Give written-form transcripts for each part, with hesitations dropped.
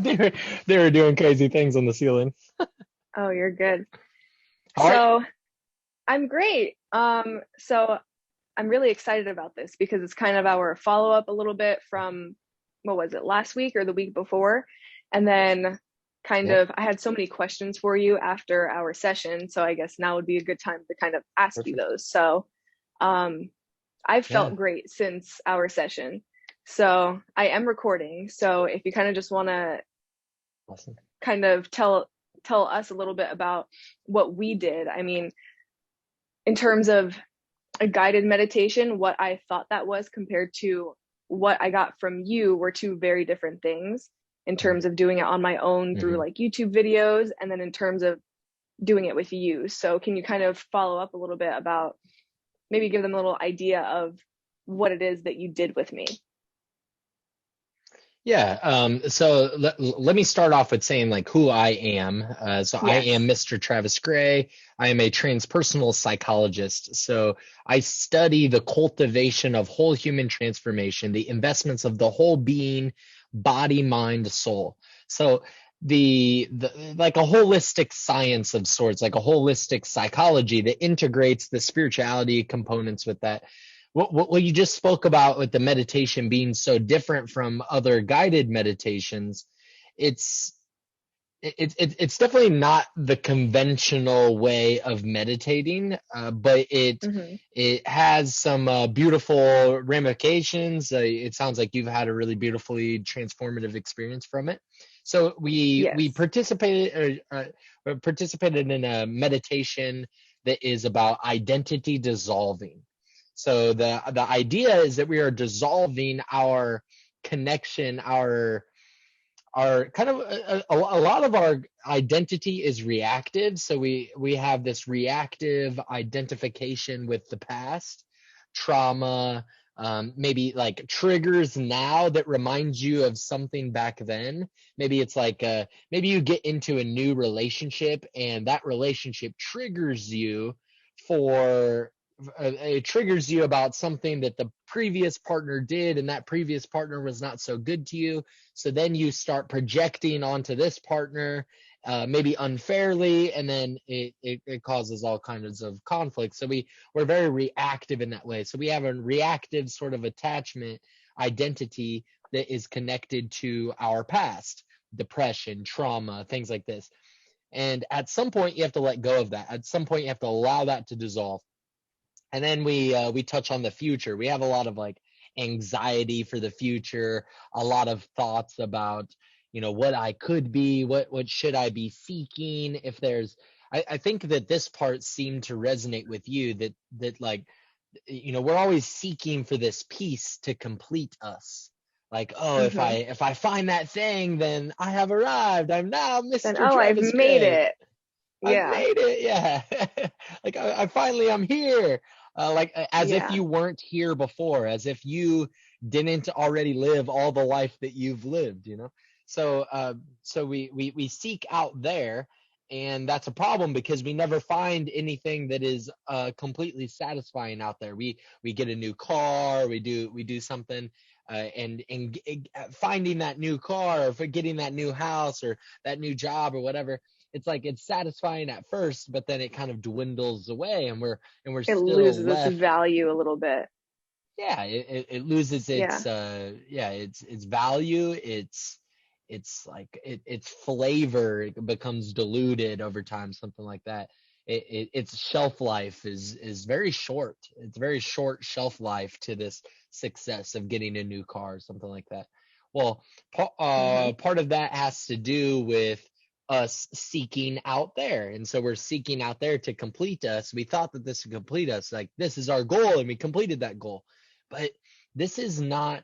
They were doing crazy things on the ceiling. Oh, you're good. All right. So I'm great. So I'm really excited about this because it's kind of our follow-up a little bit from what was it, last week or the week before? And then kind Yep. of I had so many questions for you after our session, so I guess now would be a good time to kind of ask you Perfect. those. So um I've Yeah. felt great since our session. So I am recording. So if you kind of just want to Awesome. kind of tell us a little bit about what we did. I mean, in terms of a guided meditation, what I thought that was compared to what I got from you were two very different things in terms of doing it on my own through Mm-hmm. like YouTube videos and then in terms of doing it with you. So can you kind of follow up a little bit about maybe give them a little idea of what it is that you did with me? Yeah. So let me start off with saying like who I am. So I am Yes. Mr. Travis Gray. I am a transpersonal psychologist. So I study the cultivation of whole human transformation, the investments of the whole being, body, mind, soul. So the like a holistic science of sorts, like a holistic psychology that integrates the spirituality components with that. What you just spoke about with the meditation being so different from other guided meditations, it's it's definitely not the conventional way of meditating, but Mm-hmm. it has some beautiful ramifications. It sounds like you've had a really beautifully transformative experience from it. So we Yes. participated in a meditation that is about identity dissolving. So the idea is that we are dissolving our connection, our kind of a lot of our identity is reactive, so we have this reactive identification with the past trauma, maybe like triggers now that reminds you of something back then. Maybe it's like maybe you get into a new relationship and that relationship triggers you for it triggers you about something that the previous partner did and that previous partner was not so good to you, so then you start projecting onto this partner, maybe unfairly, and then it causes all kinds of conflict. So we're very reactive in that way. So we have a reactive sort of attachment identity that is connected to our past, depression, trauma, things like this. And at some point, you have to let go of that. At some point, you have to allow that to dissolve. And then we touch on the future. We have a lot of like anxiety for the future, a lot of thoughts about what I could be, what should I be seeking. If there's I think that this part seemed to resonate with you, that like we're always seeking for this piece to complete us. Like, oh, if I Mm-hmm. if I find that thing, then I have arrived. I'm now Then, Mr. oh, I've Travis made Gray. it. I've Yeah. made it. Yeah. Like I finally I'm here. Like as if Yeah. you weren't here before, as if you didn't already live all the life that you've lived. So we seek out there, and that's a problem because we never find anything that is completely satisfying out there. We get a new car, we do something, and finding that new car or for getting that new house or that new job or whatever, it's like it's satisfying at first, but then it kind of dwindles away, and we're It still loses its left. value a little bit. Yeah, it loses Yeah. its value, it's like its flavor, it becomes diluted over time, something like that. Its shelf life is very short. It's very short shelf life to this success of getting a new car, something like that. Well, Mm-hmm. part of that has to do with us seeking out there. And so we're seeking out there to complete us. We thought that this would complete us. Like, this is our goal, and we completed that goal. But this is not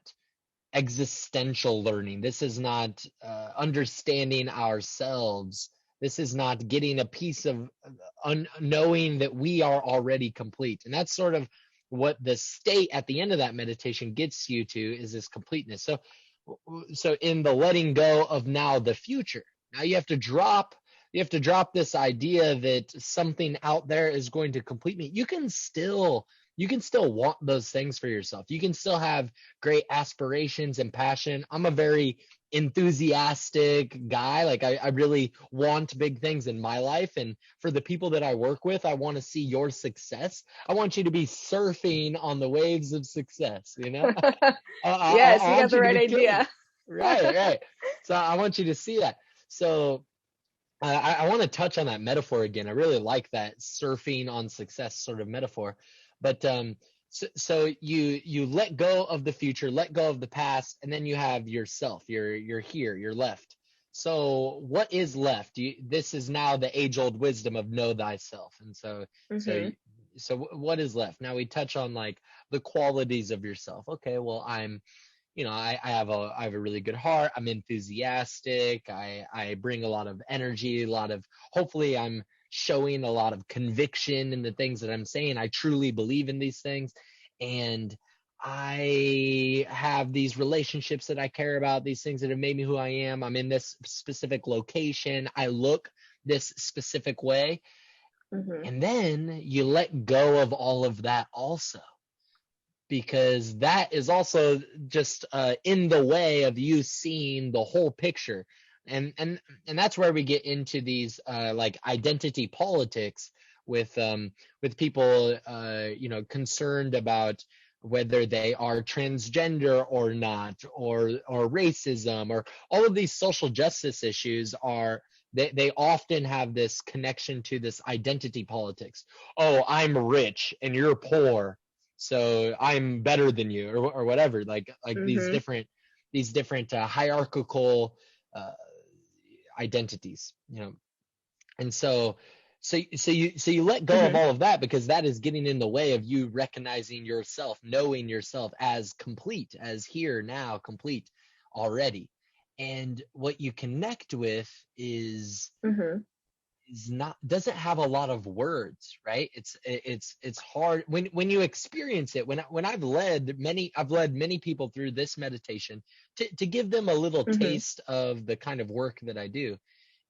existential learning. This is not understanding ourselves. This is not getting a piece of knowing that we are already complete. And that's sort of what the state at the end of that meditation gets you to, is this completeness. So in the letting go of now the future, now you have to drop this idea that something out there is going to complete me. You can still you can still want those things for yourself. You can still have great aspirations and passion. I'm a very enthusiastic guy. Like I really want big things in my life. And for the people that I work with, I want to see your success. I want you to be surfing on the waves of success, you know? Yes, I you got want the you to right be killing idea. it. Right, right. So I want you to see that. So I want to touch on that metaphor again. I really like that surfing on success sort of metaphor. But so you let go of the future, let go of the past, and then you have yourself. You're here, you're left. So what is left? This is now the age-old wisdom of know thyself. And so Hmm. what is left? Now we touch on like the qualities of yourself. Okay, well, I have a really good heart. I'm enthusiastic. I bring a lot of energy, a lot of, hopefully I'm showing a lot of conviction in the things that I'm saying. I truly believe in these things. And I have these relationships that I care about, these things that have made me who I am. I'm in this specific location. I look this specific way. Hmm. And then you let go of all of that also, because that is also just in the way of you seeing the whole picture. And that's where we get into these like identity politics with people concerned about whether they are transgender or not, or racism, or all of these social justice issues. Are they often have this connection to this identity politics. Oh, I'm rich and you're poor, so I'm better than you, or whatever. Like Hmm. these different hierarchical uh, identities, you know. And so you let go of Hmm. all of that, because that is getting in the way of you recognizing yourself, knowing yourself as complete, as here now, complete already. And what you connect with Hmm. is not, doesn't have a lot of words, right? It's hard when you experience it. When I've led many people through this meditation to give them a little Hmm. taste of the kind of work that I do.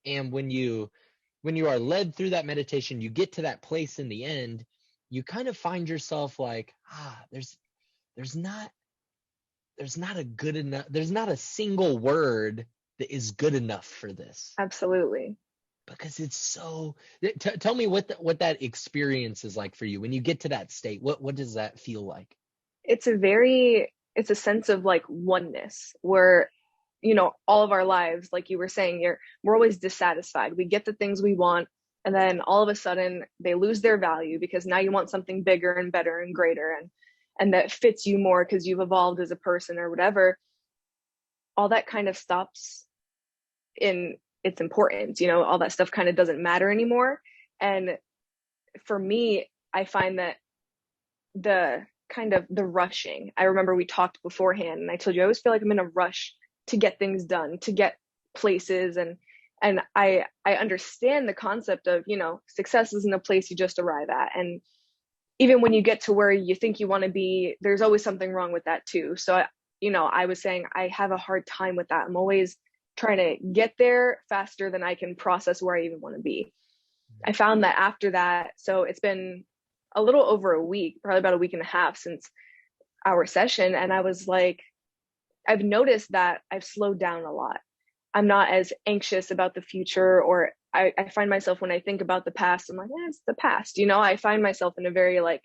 And when you are led through that meditation, you get to that place in the end, you kind of find yourself like, there's not there's not a single word that is good enough for this, Absolutely. because it's so. Tell me what that experience is like for you when you get to that state. What does that feel like? It's a sense of like oneness where, all of our lives, like you were saying, we're always dissatisfied. We get the things we want, and then all of a sudden they lose their value because now you want something bigger and better and greater, and that fits you more because you've evolved as a person or whatever. All that kind of stops in its importance. All that stuff kind of doesn't matter anymore. And for me, I find that the kind of the rushing. I remember we talked beforehand and I told you I always feel like I'm in a rush to get things done, to get places, and I understand the concept of, success isn't a place you just arrive at. And even when you get to where you think you want to be, there's always something wrong with that too. So I was saying I have a hard time with that. I'm always trying to get there faster than I can process where I even want to be. I found that after that, so it's been a little over a week, probably about a week and a half since our session. And I was like, I've noticed that I've slowed down a lot. I'm not as anxious about the future, or I find myself when I think about the past, I'm like, it's the past. I find myself in a very like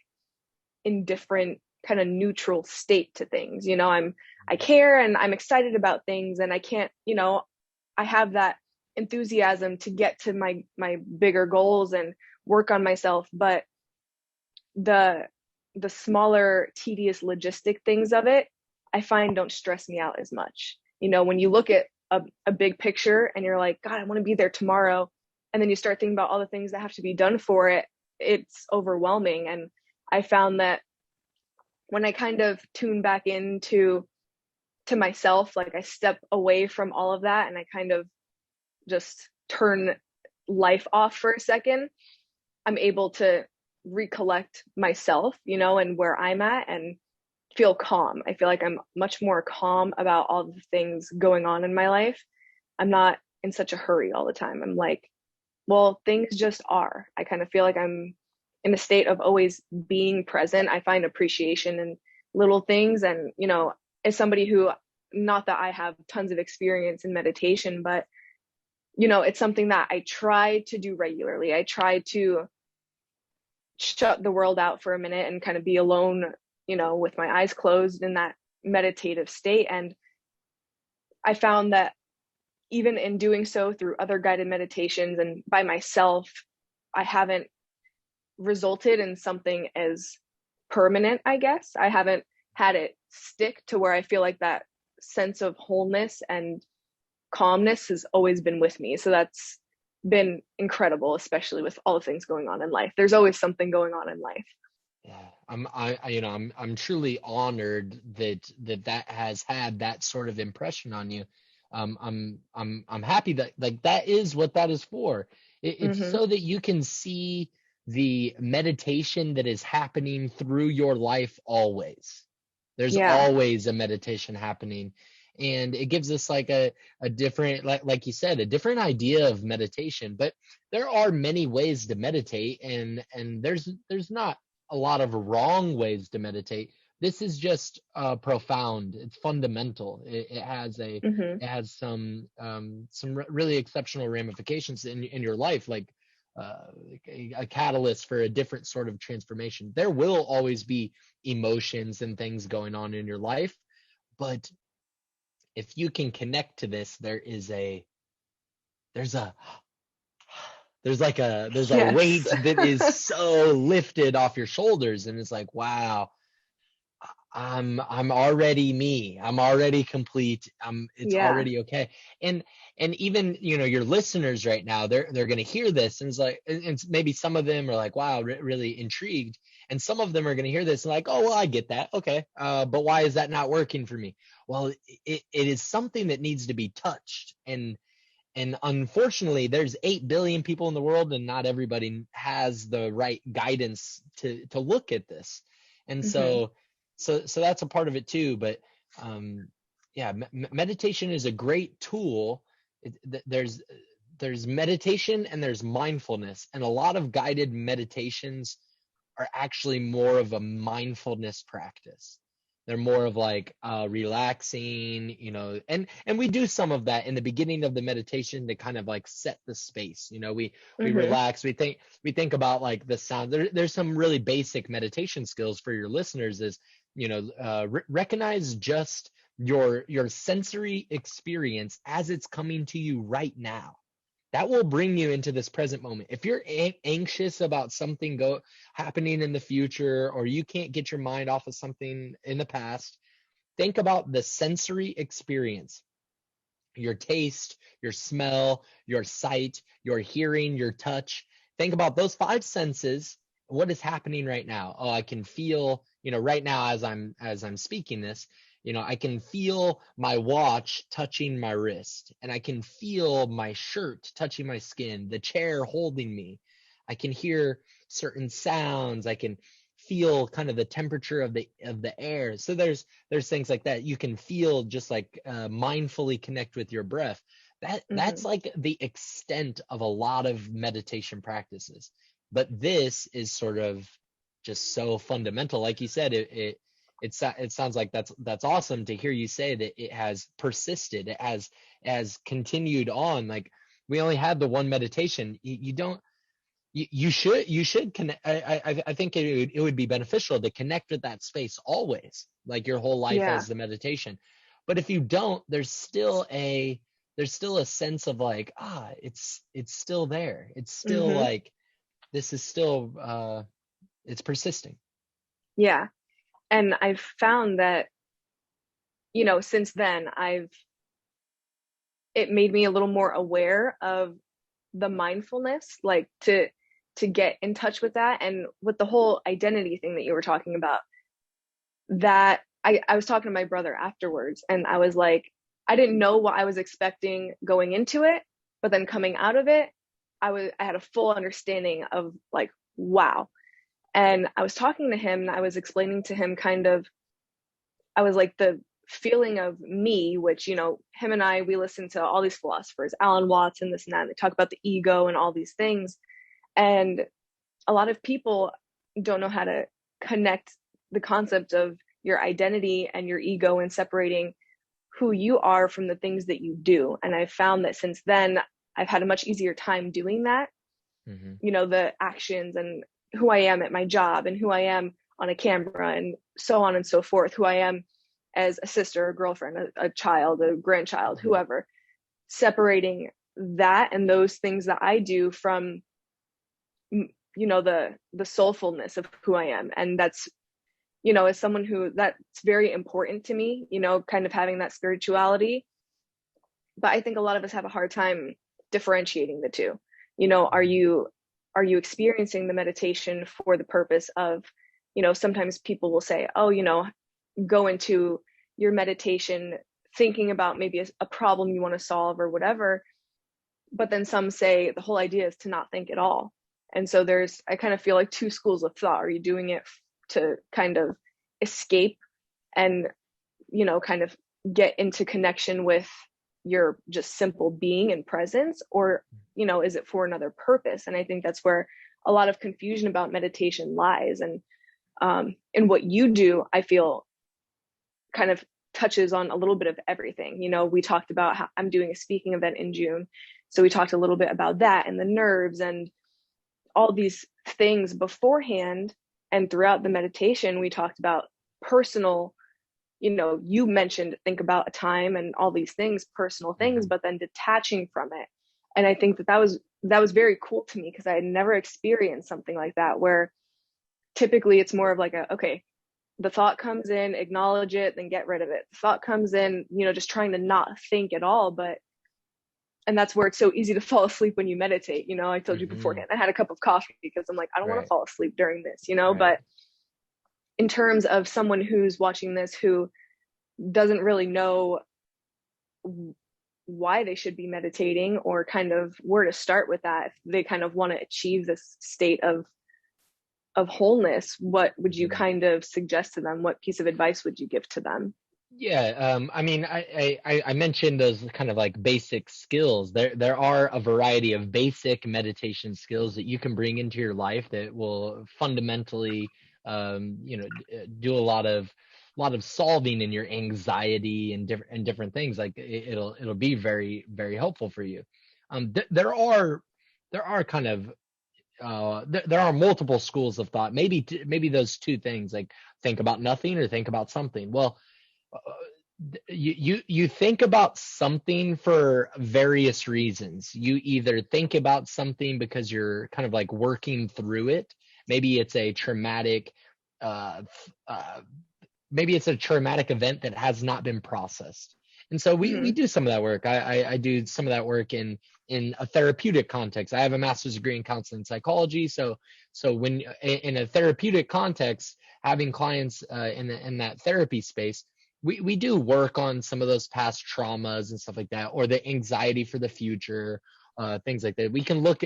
indifferent, kind of neutral state to things. I care and I'm excited about things, and I can't, I have that enthusiasm to get to my bigger goals and work on myself, but the the smaller tedious logistic things of it, I find don't stress me out as much. When you look at a big picture and you're like, God, I want to be there tomorrow, and then you start thinking about all the things that have to be done for it, it's overwhelming. And I found that when I kind of tune back into to myself, like I step away from all of that and I kind of just turn life off for a second, I'm able to recollect myself, and where I'm at, and feel calm. I feel like I'm much more calm about all the things going on in my life. I'm not in such a hurry all the time. I'm like, well, things just are. I kind of feel like I'm in a state of always being present. I find appreciation in little things. And, as somebody who, not that I have tons of experience in meditation, but, it's something that I try to do regularly. I try to shut the world out for a minute and kind of be alone, with my eyes closed in that meditative state. And I found that even in doing so through other guided meditations and by myself, I haven't resulted in something as permanent, I guess. I haven't had it stick to where I feel like that sense of wholeness and calmness has always been with me. So that's been incredible, especially with all the things going on in life. There's always something going on in life. Yeah, I'm truly honored that has had that sort of impression on you. I'm happy that like that is what that is for. It's Mm-hmm. so that you can see the meditation that is happening through your life always. There's Yeah. always a meditation happening, and it gives us like a different, like you said, a different idea of meditation. But there are many ways to meditate, and there's not a lot of wrong ways to meditate. This is just profound. It's fundamental. Mm-hmm. It has some really exceptional ramifications in your life, like a catalyst for a different sort of transformation. There will always be emotions and things going on in your life, but if you can connect to this, there's a there's a weight Yes. that is so lifted off your shoulders, and it's like, wow, I'm already me. I'm already complete. It's Yeah. already okay. And even your listeners right now, they're gonna hear this, and it's like, and maybe some of them are like, wow, really intrigued, and some of them are gonna hear this and like, oh well, I get that, okay, but why is that not working for me? Well, it is something that needs to be touched, and unfortunately, there's 8 billion people in the world, and not everybody has the right guidance to look at this. And Mm-hmm. so that's a part of it too. But um, yeah, meditation is a great tool. There's meditation and there's mindfulness, and a lot of guided meditations are actually more of a mindfulness practice. They're more of like relaxing, and we do some of that in the beginning of the meditation to kind of like set the space. We Mm-hmm. relax, we think about like the sound. There's some really basic meditation skills for your listeners. Is recognize just your sensory experience as it's coming to you right now. That will bring you into this present moment. If you're anxious about something happening in the future, or you can't get your mind off of something in the past, think about the sensory experience: your taste, your smell, your sight, your hearing, your touch. Think about those five senses. What is happening right now? Oh, I can feel, right now as I'm speaking this, I can feel my watch touching my wrist, and I can feel my shirt touching my skin, the chair holding me. I can hear certain sounds. I can feel kind of the temperature of the air. So there's things like that. You can feel, just like mindfully connect with your breath. That's Mm-hmm. like the extent of a lot of meditation practices. But this is sort of just so fundamental. Like you said, it sounds like that's awesome to hear you say that it has persisted. It has continued on. Like, we only had the one meditation. You don't you should connect. I think it would be beneficial to connect with that space always, like your whole life Yeah. as the meditation. But if you don't, there's still a sense of like, it's still there. It's still Mm-hmm. like, this is still it's persisting. Yeah. And I've found that, since then, it made me a little more aware of the mindfulness, like to get in touch with that. And with the whole identity thing that you were talking about, that I was talking to my brother afterwards, and I was like, I didn't know what I was expecting going into it, but then coming out of it, I had a full understanding of like, wow. And I was talking to him, and I was explaining to him kind of, I was like, the feeling of me, which, him and we listen to all these philosophers, Alan Watts and this and that, and they talk about the ego and all these things. And a lot of people don't know how to connect the concept of your identity and your ego and separating who you are from the things that you do. And I've found that since then, I've had a much easier time doing that. Mm-hmm. You know, the actions and who I am at my job and who I am on a camera and so on and so forth, who I am as a sister, a girlfriend, a child, a grandchild, Mm-hmm. whoever, separating that and those things that I do from, you know, the soulfulness of who I am. And that's, you know, as someone who, that's very important to me, you know, kind of having that spirituality. But I think a lot of us have a hard time differentiating the two. You know, are you experiencing the meditation for the purpose of, you know, sometimes people will say, oh, you know, go into your meditation thinking about maybe a problem you want to solve or whatever. But then some say the whole idea is to not think at all. And so there's, I kind of feel like two schools of thought. Are you doing it to kind of escape and, you know, kind of get into connection with your just simple being and presence, or, you know, is it for another purpose? And I think that's where a lot of confusion about meditation lies. And what you do, I feel, kind of touches on a little bit of everything. You know, we talked about how I'm doing a speaking event in June, so we talked a little bit about that and the nerves and all these things beforehand. And throughout the meditation, we talked about personal, you know, you mentioned think about a time and all these things, personal things, but then detaching from it. And I think that was very cool to me because I had never experienced something like that, where typically it's more of like okay, the thought comes in, acknowledge it, then get rid of it. The thought comes in, you know, just trying to not think at all. And that's where it's so easy to fall asleep when you meditate. You know, I told you Mm-hmm. beforehand, I had a cup of coffee because I'm like, I don't want to Right. fall asleep during this, you know. Right. But in terms of someone who's watching this who doesn't really know why they should be meditating or kind of where to start with that, if they kind of want to achieve this state of wholeness, what would you Mm-hmm. kind of suggest to them? What piece of advice would you give to them? Yeah, I mean, I mentioned those kind of like basic skills. There are a variety of basic meditation skills that you can bring into your life that will fundamentally, you know, do a lot of solving in your anxiety and different things. Like it'll be very very helpful for you. There are kind of there are multiple schools of thought. Maybe those two things, like think about nothing or think about something. Well, uh, you think about something for various reasons. You either think about something because you're kind of like working through it. Maybe it's a traumatic uh, uh, maybe it's a traumatic event that has not been processed. And so we Mm-hmm. do some of that work. I do some of that work in a therapeutic context. I have a master's degree in counseling psychology. So when in a therapeutic context, having clients in that therapy space, we do work on some of those past traumas and stuff like that, or the anxiety for the future, things like that. We can look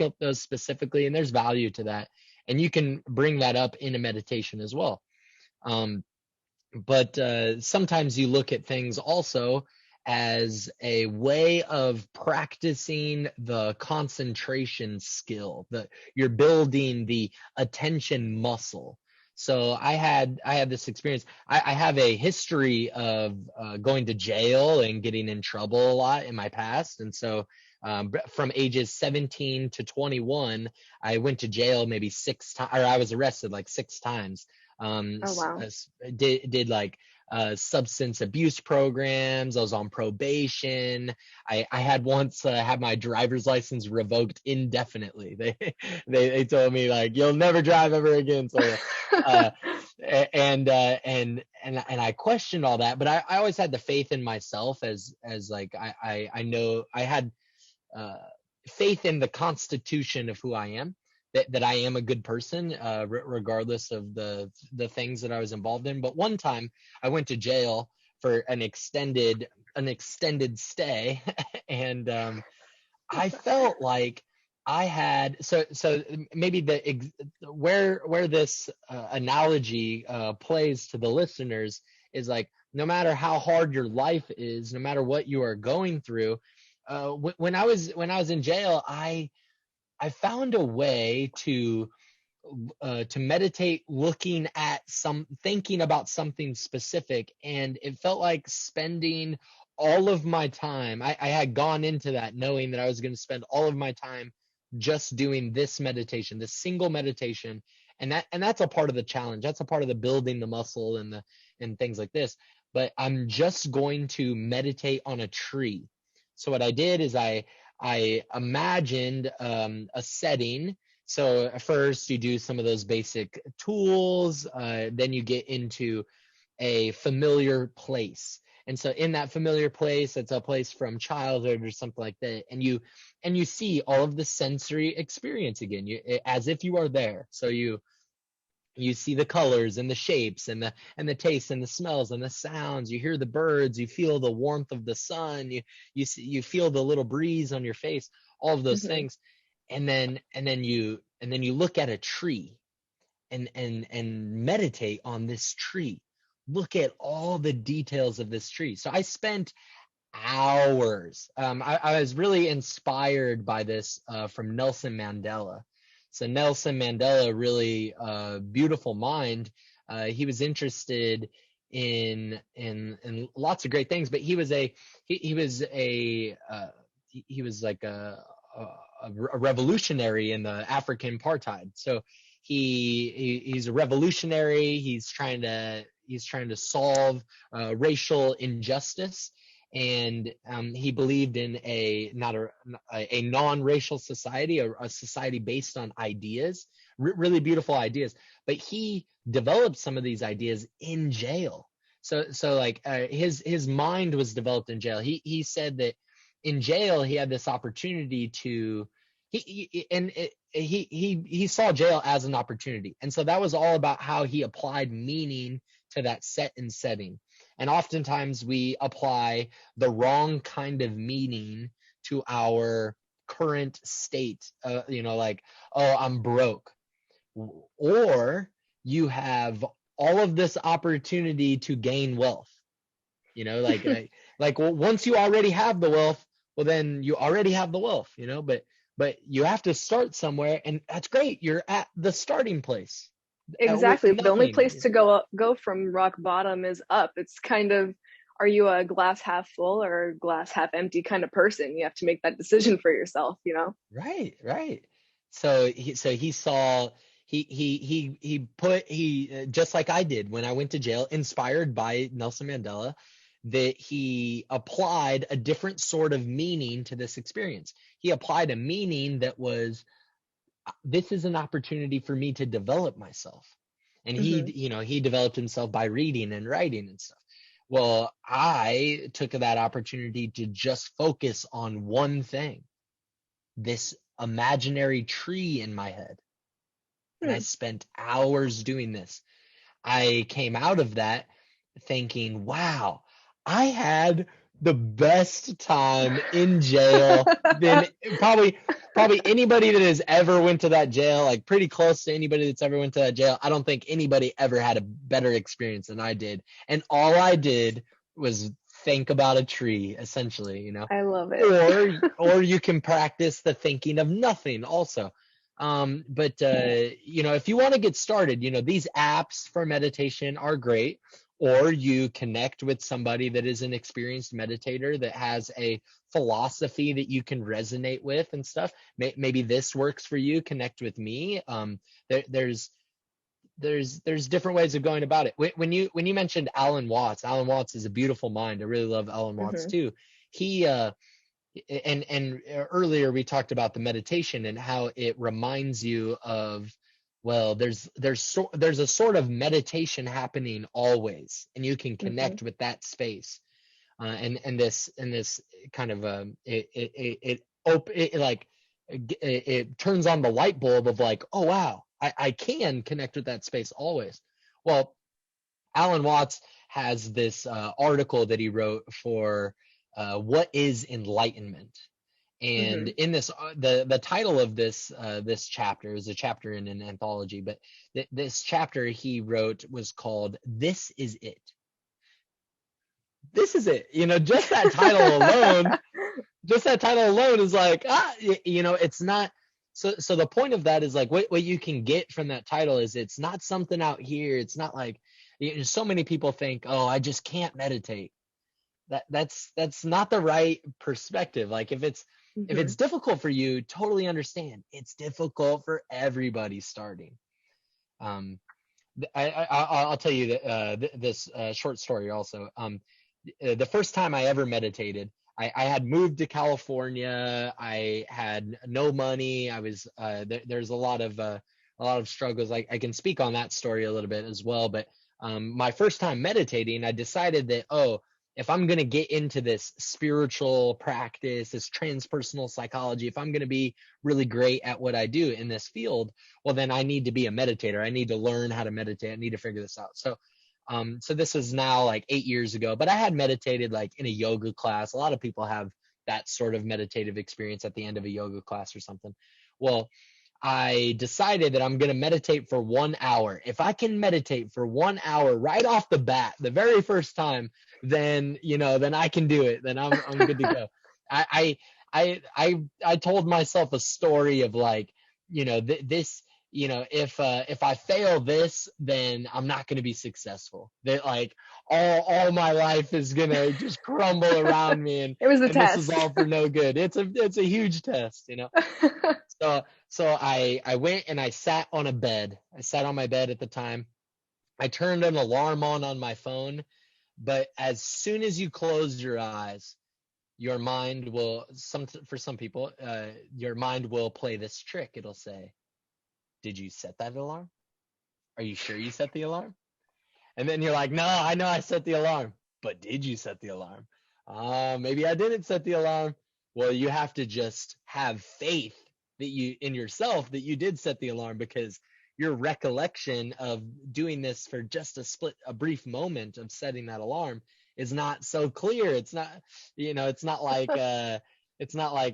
at those specifically, and there's value to that. And you can bring that up in a meditation as well. Um, but sometimes you look at things also as a way of practicing the concentration skill, that you're building the attention muscle. So I had this experience. I have a history of going to jail and getting in trouble a lot in my past. And so from ages 17 to 21, I went to jail maybe 6 times, or I was arrested like 6 times. Oh, wow. Did like substance abuse programs. I was on probation. I had once had my driver's license revoked indefinitely. They told me like you'll never drive ever again. So uh, and I questioned all that, but I always had the faith in myself as like I know I had uh, faith in the constitution of who I am, that I am a good person, regardless of the things that I was involved in. But one time I went to jail for an extended stay, and I felt like I had so maybe where this analogy plays to the listeners is like no matter how hard your life is, no matter what you are going through, when I was in jail, I found a way to meditate looking at thinking about something specific, and it felt like spending all of my time. I had gone into that knowing that I was going to spend all of my time just doing this meditation, this single meditation. And that's a part of the challenge. That's a part of the building the muscle and things like this. But I'm just going to meditate on a tree. So what I did is I imagined a setting. So first you do some of those basic tools, then you get into a familiar place. And so in that familiar place, it's a place from childhood or something like that, and you see all of the sensory experience again, as if you are there. So you see the colors and the shapes and the tastes and the smells and the sounds. You hear the birds, you feel the warmth of the sun, you feel the little breeze on your face, all of those Mm-hmm. things. And then you look at a tree and meditate on this tree. Look at all the details of this tree. So I spent hours. I was really inspired by this from Nelson Mandela. So Nelson Mandela, really beautiful mind. He was interested in lots of great things, but he was like a revolutionary in the African apartheid. So he's a revolutionary. He's trying to solve racial injustice, and he believed in a non-racial society, a society based on ideas, really beautiful ideas. But he developed some of these ideas in jail. So like his mind was developed in jail. He said that in jail he had this opportunity to he saw jail as an opportunity, and so that was all about how he applied meaning to that set and setting. And oftentimes we apply the wrong kind of meaning to our current state. Like, oh, I'm broke. Or you have all of this opportunity to gain wealth. Like once you already have the wealth, well, then you already have the wealth, but you have to start somewhere, and that's great. You're at the starting place with Exactly. The only place nothing. to go from rock bottom is up. It's kind of, are you a glass half full or a glass half empty kind of person? You have to make that decision for yourself, you know? Right, right. So he saw he just like I did when I went to jail, inspired by Nelson Mandela, that he applied a different sort of meaning to this experience. He applied a meaning that was, this is an opportunity for me to develop myself. And he, Hmm. he developed himself by reading and writing and stuff. Well, I took that opportunity to just focus on one thing, this imaginary tree in my head. And I Hmm. spent hours doing this. I came out of that thinking, wow, I had the best time in jail than probably anybody that has ever went to that jail, like pretty close to anybody that's ever went to that jail. I don't think anybody ever had a better experience than I did. And all I did was think about a tree, essentially, I love it. or you can practice the thinking of nothing also. But if you want to get started, these apps for meditation are great, or you connect with somebody that is an experienced meditator that has a philosophy that you can resonate with and stuff. Maybe this works for you. Connect with me. There's different ways of going about it. When you mentioned Alan Watts, Alan Watts is a beautiful mind. I really love Alan Watts Hmm. too. He and earlier we talked about the meditation and how it reminds you of, well, there's a sort of meditation happening always, and you can Hmm. connect with that space, and this kind of it turns on the light bulb of like, oh wow, I can connect with that space always. Well, Alan Watts has this article that he wrote for what is enlightenment. And Hmm. in this, the title of this chapter is a chapter in an anthology, but this chapter he wrote was called "This Is It." This is it. Just that title alone, just that title alone is like, it's not. So the point of that is like what you can get from that title is it's not something out here. It's not like, so many people think, oh, I just can't meditate. That's not the right perspective. Like if Mm-hmm. it's difficult for you, totally understand. It's difficult for everybody starting. Um, I'll tell you that this short story also. The first time I ever meditated, I had moved to California. I had no money. I was there's a lot of struggles. I can speak on that story a little bit as well. But my first time meditating, I decided that, oh, if I'm going to get into this spiritual practice, this transpersonal psychology, if I'm going to be really great at what I do in this field, well, then I need to be a meditator. I need to learn how to meditate. I need to figure this out. So this is now like 8 years ago, but I had meditated like in a yoga class. A lot of people have that sort of meditative experience at the end of a yoga class or something. Well, I decided that I'm going to meditate for 1 hour. If I can meditate for 1 hour right off the bat, the very first time, then, then I can do it. Then I'm good to go. I, I told myself a story of like, this, if I fail this, then I'm not going to be successful. That like all my life is going to just crumble around me, It was a and this is test. all for no good. It's a huge test. So I went and I sat on a bed. I sat on my bed at the time. I turned an alarm on my phone, but as soon as you close your eyes, your mind will, for some people, your mind will play this trick. It'll say, "Did you set that alarm? Are you sure you set the alarm?" And then you're like, "No, I know I set the alarm, but did you set the alarm? Maybe I didn't set the alarm." Well, you have to just have faith that you in yourself that you did set the alarm, because your recollection of doing this for just a brief moment of setting that alarm is not so clear. It's not, it's not like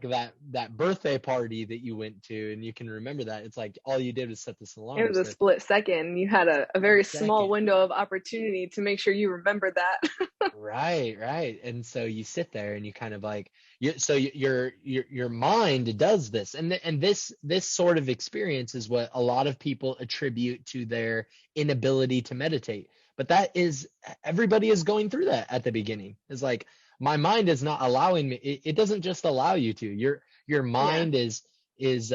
that birthday party that you went to and you can remember that. It's like all you did was set this It alarm. was a So split second. You had a very small second. window of opportunity to make sure you remembered that. Right, right. And so you sit there and you kind of like your mind does this, and this sort of experience is what a lot of people attribute to their inability to meditate. But that is, everybody is going through that at the beginning. It's like, my mind is not allowing me. It doesn't just allow you to. Your Yeah. mind this is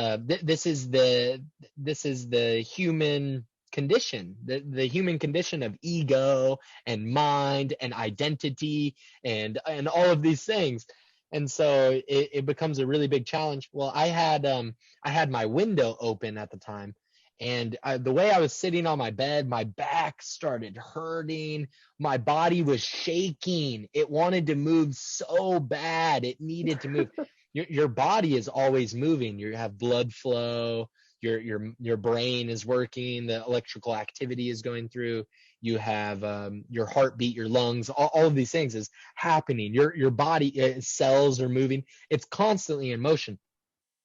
the human condition, the human condition of ego and mind and identity and all of these things. And so it becomes a really big challenge. Well, I had my window open at the time, and the way I was sitting on my bed, my back started hurting, my body was shaking, it wanted to move so bad, it needed to move. Your body is always moving. You have blood flow, your brain is working, the electrical activity is going through, you have your heartbeat, your lungs, all of these things is happening. Your body cells are moving, it's constantly in motion.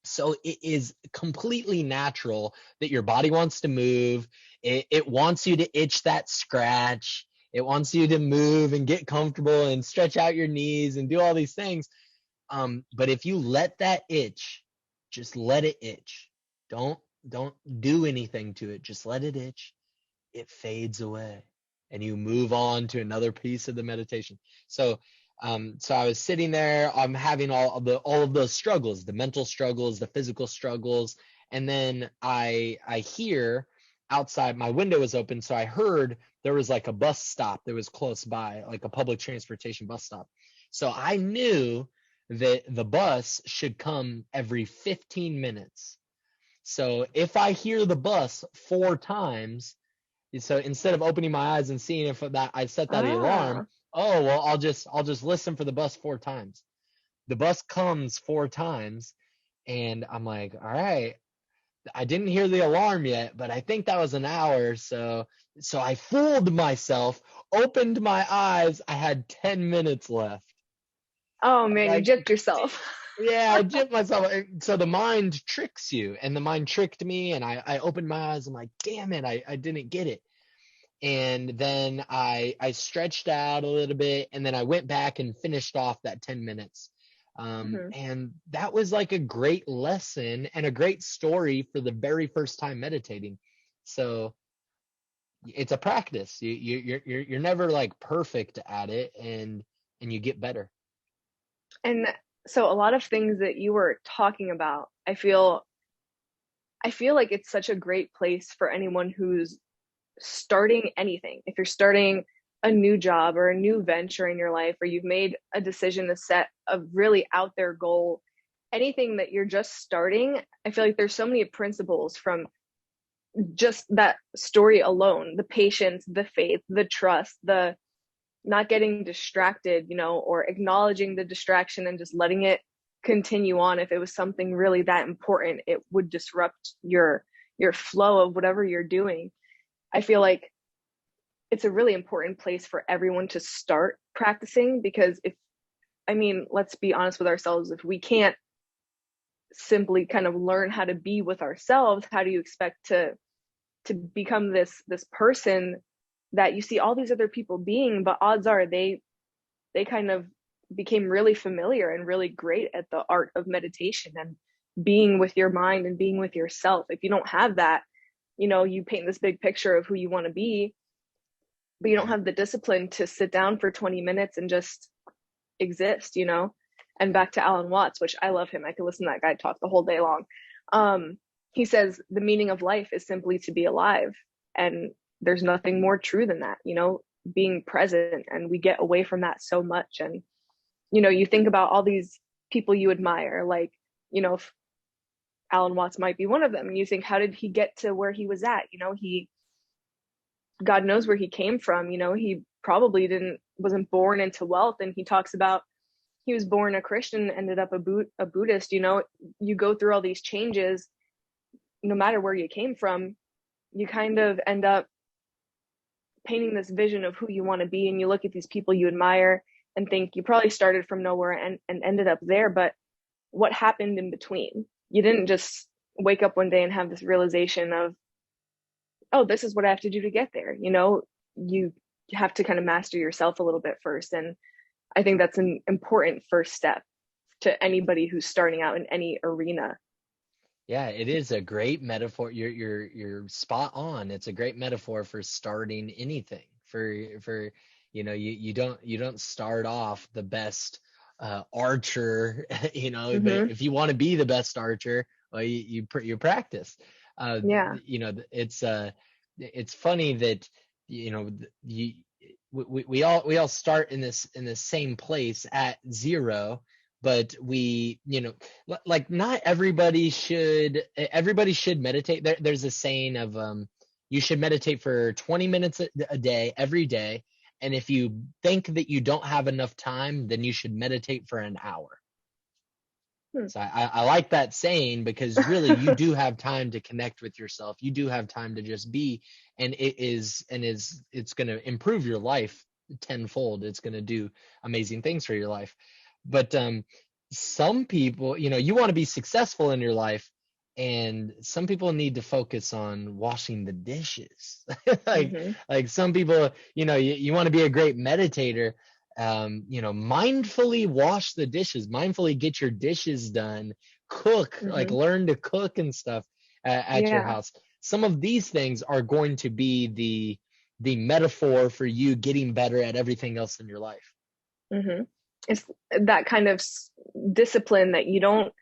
So it is completely natural that your body wants to move. It wants you to itch that scratch, it wants you to move and get comfortable and stretch out your knees and do all these things. But if you let that itch, just let it itch. Don't do anything to it. Just let it itch. It fades away, and you move on to another piece of the meditation. So I was sitting there. I'm having all of those struggles, the mental struggles, the physical struggles, and then I hear outside. My window was open, so I heard there was like a bus stop that was close by, like a public transportation bus stop. So I knew that the bus should come every 15 minutes. So if I hear the bus 4 times, so instead of opening my eyes and seeing if that I set that alarm, Ah. oh well, I'll just listen for the bus 4 times. The bus comes 4 times, and I'm like, all right, I didn't hear the alarm yet, but I think that was an hour. So I fooled myself, opened my eyes. I had 10 minutes left. Oh I'm man, you like, gypped yourself. yeah, I gypped myself. So the mind tricks you, and the mind tricked me, and I opened my eyes. I'm like, damn it, I didn't get it. And then I stretched out a little bit, and then I went back and finished off that 10 minutes. Mm-hmm. And that was like a great lesson and a great story for the very first time meditating. So it's a practice. You're never like perfect at it, and you get better. And so a lot of things that you were talking about, I feel like it's such a great place for anyone who's starting anything. If you're starting a new job or a new venture in your life, or you've made a decision to set a really out there goal, anything that you're just starting, I feel like there's so many principles from just that story alone, the patience, the faith, the trust, the not getting distracted, or acknowledging the distraction and just letting it continue on. If it was something really that important, it would disrupt your flow of whatever you're doing. I feel like it's a really important place for everyone to start practicing, because let's be honest with ourselves, if we can't simply kind of learn how to be with ourselves, how do you expect to become this person that you see all these other people being? But odds are they kind of became really familiar and really great at the art of meditation and being with your mind and being with yourself. If you don't have that, you paint this big picture of who you want to be, but you don't have the discipline to sit down for 20 minutes and just exist. And back to Alan Watts, which I love him. I could listen to that guy talk the whole day long. He says the meaning of life is simply to be alive. And there's nothing more true than that, being present. And we get away from that so much. And, you think about all these people you admire, like, if Alan Watts might be one of them. And you think, how did he get to where he was at? God knows where he came from. He probably wasn't born into wealth. And he talks about he was born a Christian, ended up a Buddhist. You go through all these changes, no matter where you came from, you kind of end up painting this vision of who you want to be. And you look at these people you admire and think you probably started from nowhere and ended up there. But what happened in between? You didn't just wake up one day and have this realization of, oh, this is what I have to do to get there. You have to kind of master yourself a little bit first. And I think that's an important first step to anybody who's starting out in any arena. Yeah, it is a great metaphor. You're spot on. It's a great metaphor for starting anything. For you don't start off the best archer, but Mm-hmm. if you want to be the best archer, well, you practice. Yeah. It's funny that you we all start in this same place at zero, but like not everybody should meditate. There's a saying of you should meditate for 20 minutes a day every day, and if you think that you don't have enough time, then you should meditate for an hour. Hmm. So I like that saying, because really you do have time to connect with yourself. You do have time to just be, and it's going to improve your life tenfold. It's going to do amazing things for your life. But some people, you want to be successful in your life, and some people need to focus on washing the dishes. like Mm-hmm. like some people, you want to be a great meditator. Mindfully wash the dishes, mindfully get your dishes done, cook, like Mm-hmm. learn to cook and stuff at your Yeah. house. Some of these things are going to be the metaphor for you getting better at everything else in your life. Mm-hmm. It's that kind of discipline that you don't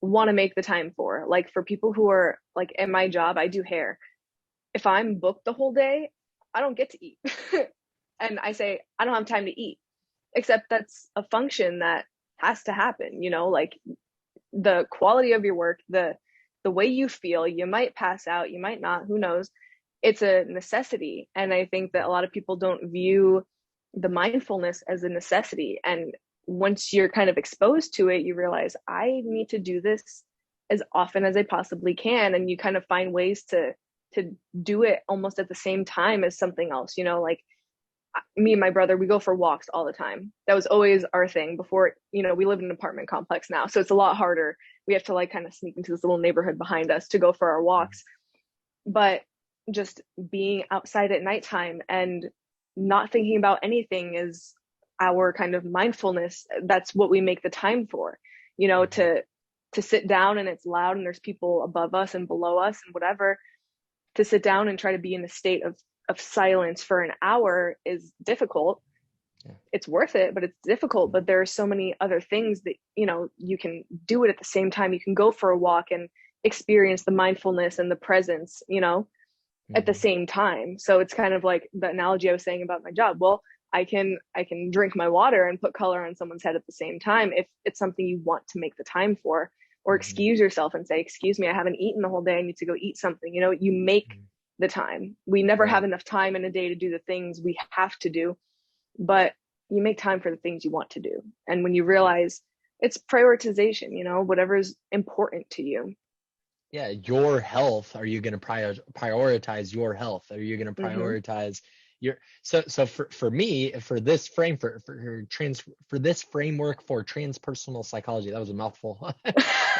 want to make the time for. Like for people who are like in my job, I do hair. If I'm booked the whole day, I don't get to eat. And I say, I don't have time to eat, except that's a function that has to happen, like the quality of your work, the way you feel, you might pass out, you might not, who knows. It's a necessity. And I think that a lot of people don't view the mindfulness as a necessity. And once you're kind of exposed to it, you realize I need to do this as often as I possibly can. And you kind of find ways to do it almost at the same time as something else, like me and my brother, we go for walks all the time. That was always our thing before, we live in an apartment complex now. So it's a lot harder. We have to like kind of sneak into this little neighborhood behind us to go for our walks. But just being outside at nighttime and not thinking about anything is our kind of mindfulness, that's what we make the time for, you know, Mhm. to sit down and it's loud and there's people above us and below us and whatever, to sit down and try to be in a state of silence for an hour is difficult. Yeah. It's worth it, but it's difficult. But there are so many other things that, you know, you can do it at the same time. You can go for a walk and experience the mindfulness and the presence, you know, at the Mhm. same time. So it's kind of like the analogy I was saying about my job. Well, I can drink my water and put color on someone's head at the same time if it's something you want to make the time for, or Mhm. excuse yourself and say, excuse me, I haven't eaten the whole day, I need to go eat something. You know, you make Mhm. the time. We never have Right. enough time in a day to do the things we have to do, but you make time for the things you want to do. And when you realize it's prioritization, you know, whatever's important to you. Yeah, your health. Are you going to prioritize your health? Are you going to Mm-hmm. prioritize your so for me, for this frame for this framework for transpersonal psychology, that was a mouthful.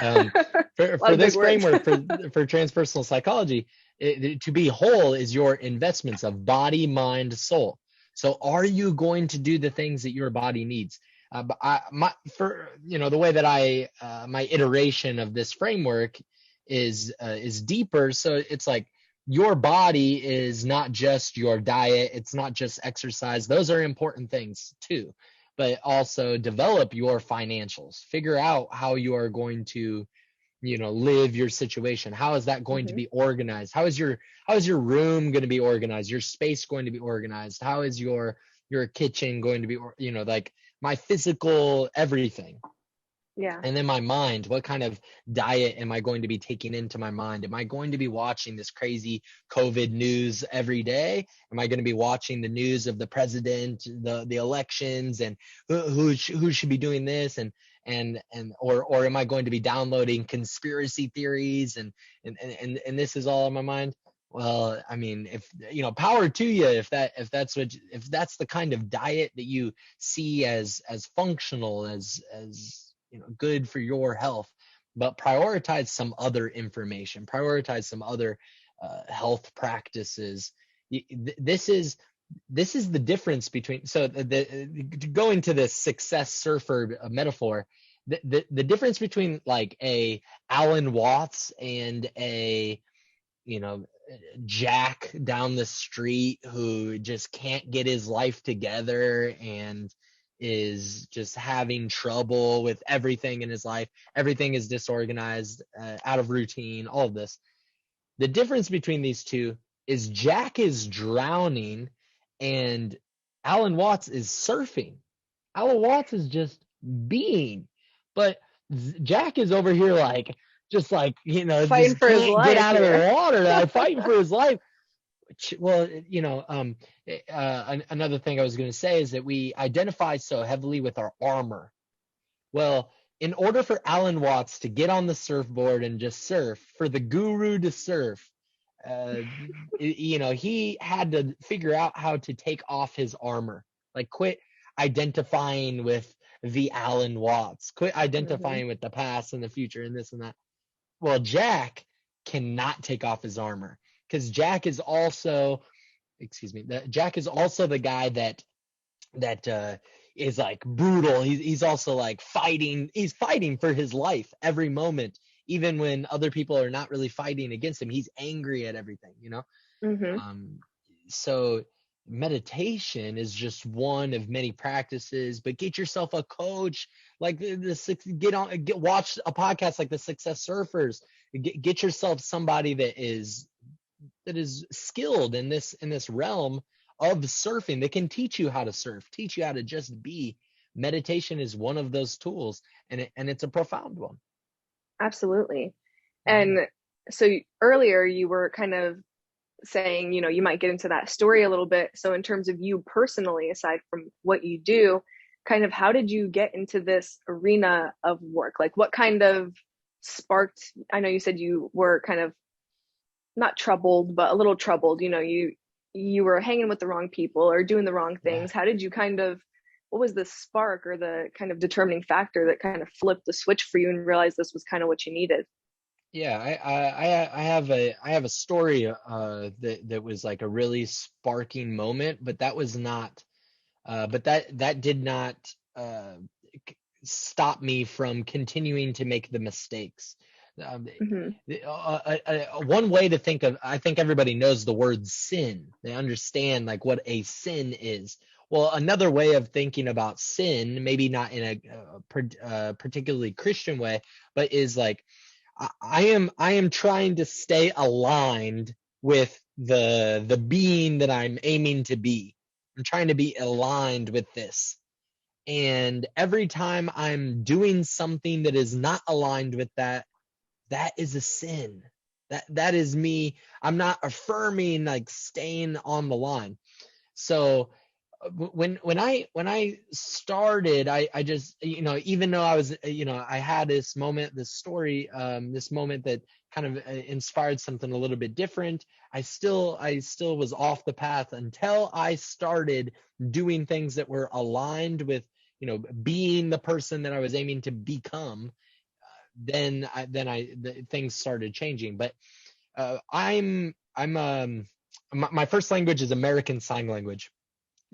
um, A lot for of big this words. framework for transpersonal psychology, to be whole is your investments of body, mind, soul. So are you going to do the things that your body needs? But for the way that my iteration of this framework is deeper. So it's like your body is not just your diet, it's not just exercise. Those are important things too, but also develop your financials. Figure out how you are going to live your situation. How is that going to Mm-hmm. be organized? How is your room going to be organized? Your space going to be organized? How is your kitchen going to be, like my physical everything. Yeah. And then my mind, what kind of diet am I going to be taking into my mind? Am I going to be watching this crazy COVID news every day? Am I going to be watching the news of the president, the elections, and who should be doing this, or am I going to be downloading conspiracy theories, and this is all on my mind? Well, I mean, if power to you, if that's the kind of diet that you see as functional, as good for your health, but prioritize some other information, prioritize some other health practices. This is the difference between, so going to this success surfer metaphor, the difference between like a Alan Watts and a you know Jack down the street who just can't get his life together and is just having trouble with everything in his life. Everything is disorganized, out of routine, all of this. The difference between these two is Jack is drowning and Alan Watts is surfing. Alan Watts is just being, but Jack is over here like just like Fighting just for his can't get life out of here. the water, like fighting for his life. Well, another thing I was going to say is that we identify so heavily with our armor. Well, in order for Alan Watts to get on the surfboard and just surf, for the guru to surf, uh, he had to figure out how to take off his armor. Like, quit identifying with the Alan Watts, quit Mm-hmm. identifying with the past and the future and this and that. Well, Jack cannot take off his armor because Jack is also, excuse me, Jack is also the guy that is like brutal. He's also like fighting. He's fighting for his life every moment, even when other people are not really fighting against him. He's angry at everything. Mm-hmm. Um, so meditation is just one of many practices, but get yourself a coach, like watch a podcast like the Success Surfers. Get yourself somebody that is skilled in this realm of surfing, that can teach you how to surf, teach you how to just be. Meditation is one of those tools, and it's a profound one. Absolutely. Mhm. And so earlier you were kind of saying, you know, you might get into that story a little bit. So in terms of you personally, aside from what you do, kind of how did you get into this arena of work? Like what kind of sparked, I know you said you were kind of not troubled, but a little troubled, you know, you were hanging with the wrong people or doing the wrong Yeah. things. How did you kind of, what was the spark or the kind of determining factor that kind of flipped the switch for you and realized this was kind of what you needed? Yeah, I have a story that was like a really sparking moment, but that was not But that did not uh, stop me from continuing to make the mistakes. Um, Mm-hmm. One way to think of, I think everybody knows the word sin. They understand like what a sin is. Well, another way of thinking about sin, maybe not in a particularly Christian way, but is like I am trying to stay aligned with the being that I'm aiming to be. I'm trying to be aligned with this. And every time I'm doing something that is not aligned with that, that is a sin. That is me. I'm not affirming like staying on the line. So when I started, I just, even though I was, I had this moment, this story, this moment that kind of inspired something a little bit different. I still was off the path until I started doing things that were aligned with, being the person that I was aiming to become. Then things started changing. But my first language is American Sign Language.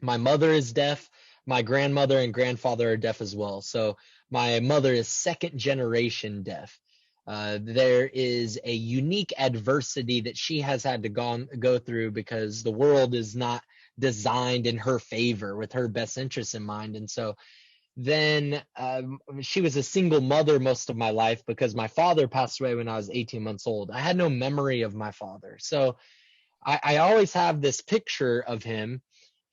My mother is deaf. My grandmother and grandfather are deaf as well. So my mother is second generation deaf. There is a unique adversity that she has had to go through because the world is not designed in her favor with her best interests in mind. And so then she was a single mother most of my life because my father passed away when I was 18 months old. I had no memory of my father. So I always have this picture of him,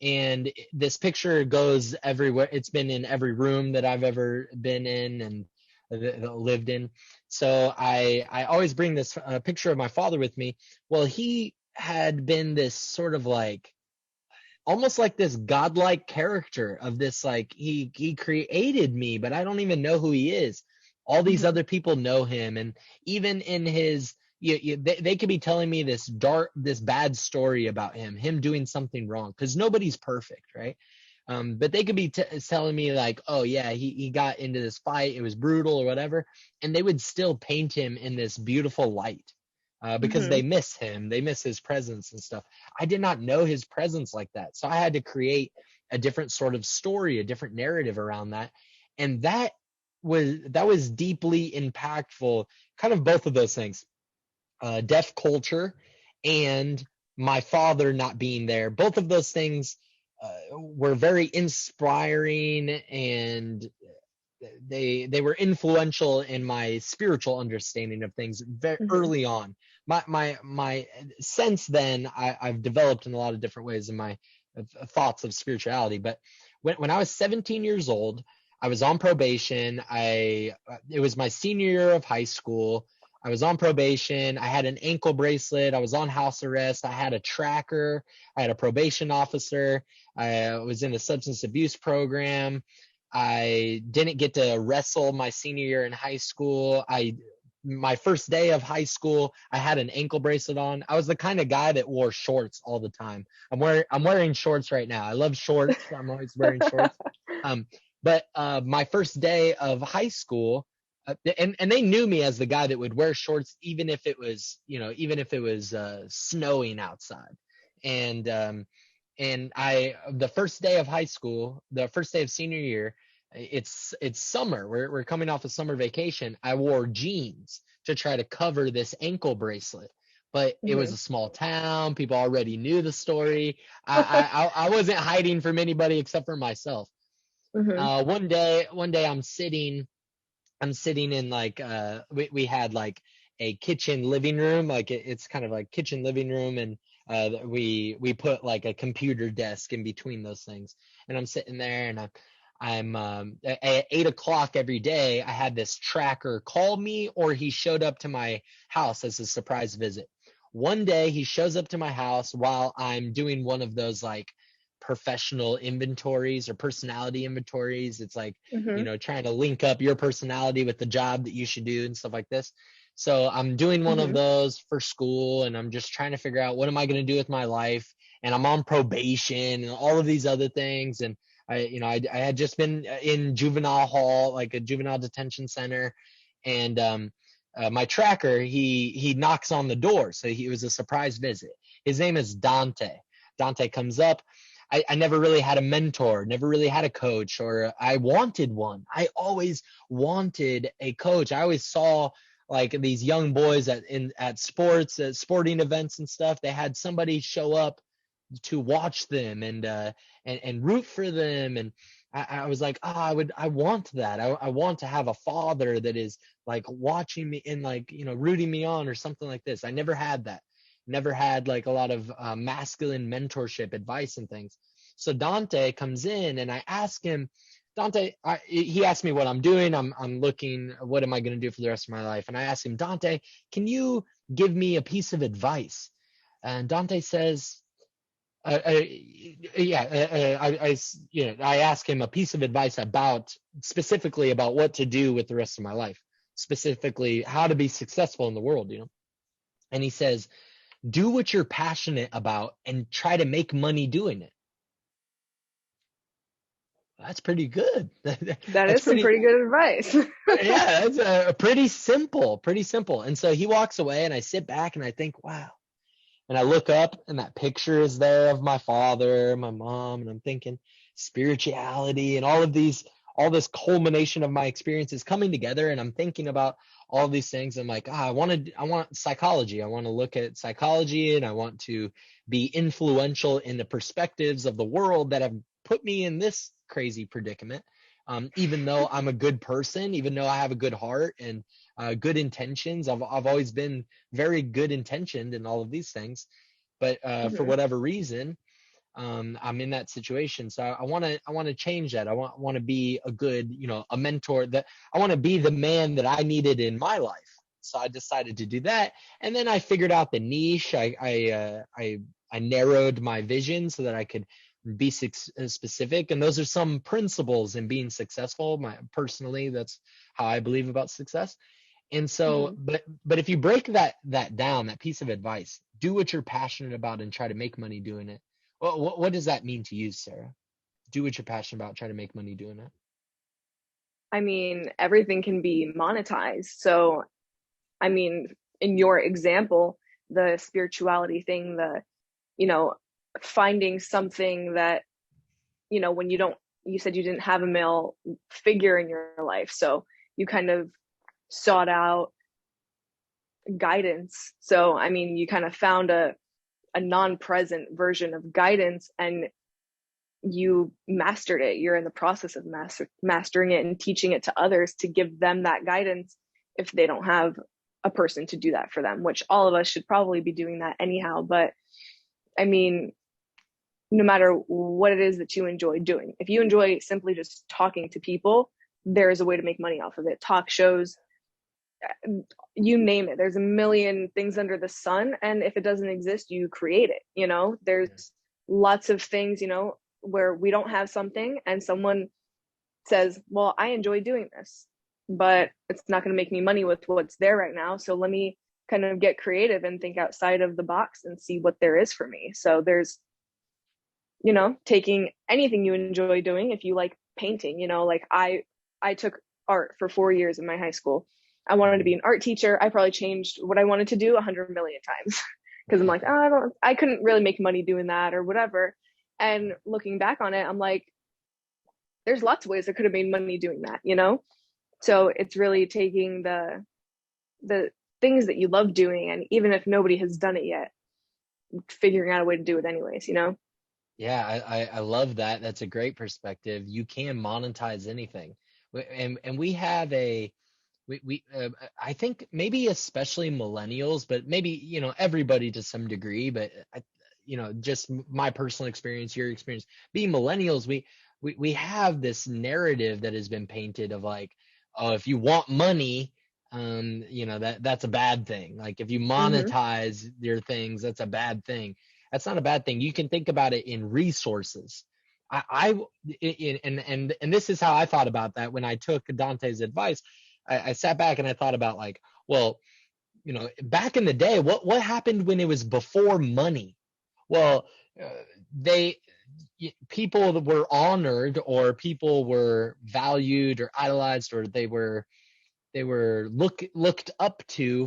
and this picture goes everywhere. It's been in every room that I've ever been in and lived in. So I always bring this picture of my father with me. Well, he had been this sort of like almost like this godlike character of this, like he created me, but I don't even know who he is. All these Mm-hmm. other people know him, and even in his they could be telling me this bad story about him doing something wrong, because nobody's perfect, right? But they could be telling me like, oh yeah, he got into this fight, it was brutal or whatever, and they would still paint him in this beautiful light, because Mm-hmm. they miss him, they miss his presence and stuff. I did not know his presence like that, so I had to create a different sort of story, a different narrative around that, and that was deeply impactful. Kind of both of those things, deaf culture and my father not being there. Both of those things were very inspiring, and they were influential in my spiritual understanding of things very Mm-hmm. early on. My since then I've developed in a lot of different ways in my thoughts of spirituality. But when I was 17 years old, I was on probation. It was my senior year of high school. I was on probation. I had an ankle bracelet. I was on house arrest. I had a tracker. I had a probation officer. I was in a substance abuse program. I didn't get to wrestle my senior year in high school. My first day of high school, I had an ankle bracelet on. I was the kind of guy that wore shorts all the time. I'm wearing shorts right now. I love shorts. I'm always wearing shorts. Um, but my first day of high school, and they knew me as the guy that would wear shorts even if it was, snowing outside. And the first day of high school, the first day of senior year, it's summer. We're coming off a summer vacation. I wore jeans to try to cover this ankle bracelet, but it was Mm-hmm. a small town. People already knew the story. I wasn't hiding from anybody except for myself. Mm-hmm. One day I'm sitting in like we had like a kitchen living room, like it's kind of like kitchen living room, and we put like a computer desk in between those things, and I'm sitting there, and I'm at 8 o'clock every day. I had this tracker call me, or he showed up to my house as a surprise visit. One day he shows up to my house while I'm doing one of those like professional inventories or personality inventories. It's like, Mm-hmm. trying to link up your personality with the job that you should do and stuff like this. So I'm doing one of Mm-hmm. those for school, and I'm just trying to figure out what am I going to do with my life. And I'm on probation and all of these other things. And I had just been in juvenile hall, like a juvenile detention center. And my tracker, he knocks on the door. So he was a surprise visit. His name is Dante. Dante comes up. I never really had a mentor, never really had a coach, or I wanted one. I always wanted a coach. I always saw like these young boys at sports, at sporting events and stuff. They had somebody show up to watch them and root for them. And I was like, oh, I want that. I want to have a father that is like watching me and like, rooting me on or something like this. I never had that. Never had like a lot of masculine mentorship advice and things. So Dante comes in and I ask him, Dante, he asked me what I'm doing. I'm looking, what am I going to do for the rest of my life? And I asked him, Dante, can you give me a piece of advice? And Dante says, I ask him a piece of advice specifically about what to do with the rest of my life, specifically how to be successful in the world, And he says, do what you're passionate about and try to make money doing it. That's pretty good. That is some pretty good advice. Yeah, that's a pretty simple. And so he walks away and I sit back and I think, wow. And I look up and that picture is there of my father, my mom, and I'm thinking spirituality and all this culmination of my experiences coming together. And I'm thinking about all these things. I'm like, I want psychology. I want to look at psychology and I want to be influential in the perspectives of the world that have put me in this crazy predicament. Even though I'm a good person, even though I have a good heart and good intentions, I've always been very good intentioned in all of these things, but for whatever reason, I'm in that situation. So I want to change that. I want to be a good, a mentor. That I want to be the man that I needed in my life. So I decided to do that, and then I figured out the niche. I narrowed my vision so that I could be specific, and those are some principles in being successful. Personally, that's how I believe about success. And so, but if you break that down, that piece of advice, do what you're passionate about and try to make money doing it. What does that mean to you, Sarah? Do what you're passionate about, try to make money doing it. I mean, everything can be monetized. So, I mean, in your example, the spirituality thing, finding something that, when you said you didn't have a male figure in your life. So you kind of sought out guidance. So, I mean, you kind of found a non-present version of guidance and you mastered it. You're in the process of mastering it and teaching it to others to give them that guidance if they don't have a person to do that for them, which all of us should probably be doing that anyhow. But I mean, no matter what it is that you enjoy doing, if you enjoy simply just talking to people, there is a way to make money off of it. Talk shows, you name it. There's a million things under the sun. And if it doesn't exist, you create it. There's lots of things, where we don't have something and someone says, well, I enjoy doing this, but it's not going to make me money with what's there right now. So let me kind of get creative and think outside of the box and see what there is for me. So there's, taking anything you enjoy doing. If you like painting, like I took art for 4 years in my high school. I wanted to be an art teacher. I probably changed what I wanted to do 100 million times because I'm like, I couldn't really make money doing that or whatever. And looking back on it, I'm like, there's lots of ways I could have made money doing that, So it's really taking the things that you love doing, and even if nobody has done it yet, figuring out a way to do it anyways, Yeah, I love that. That's a great perspective. You can monetize anything. And we have I think maybe especially millennials, but maybe, everybody to some degree, but just my personal experience, your experience, being millennials, we have this narrative that has been painted of like, oh, if you want money, that's a bad thing. Like if you monetize your things, that's a bad thing. That's not a bad thing. You can think about it in resources. And this is how I thought about that when I took Dante's advice. I sat back and I thought about like, well, back in the day, what happened when it was before money? Well, people that were honored, or people were valued or idolized, or they were looked up to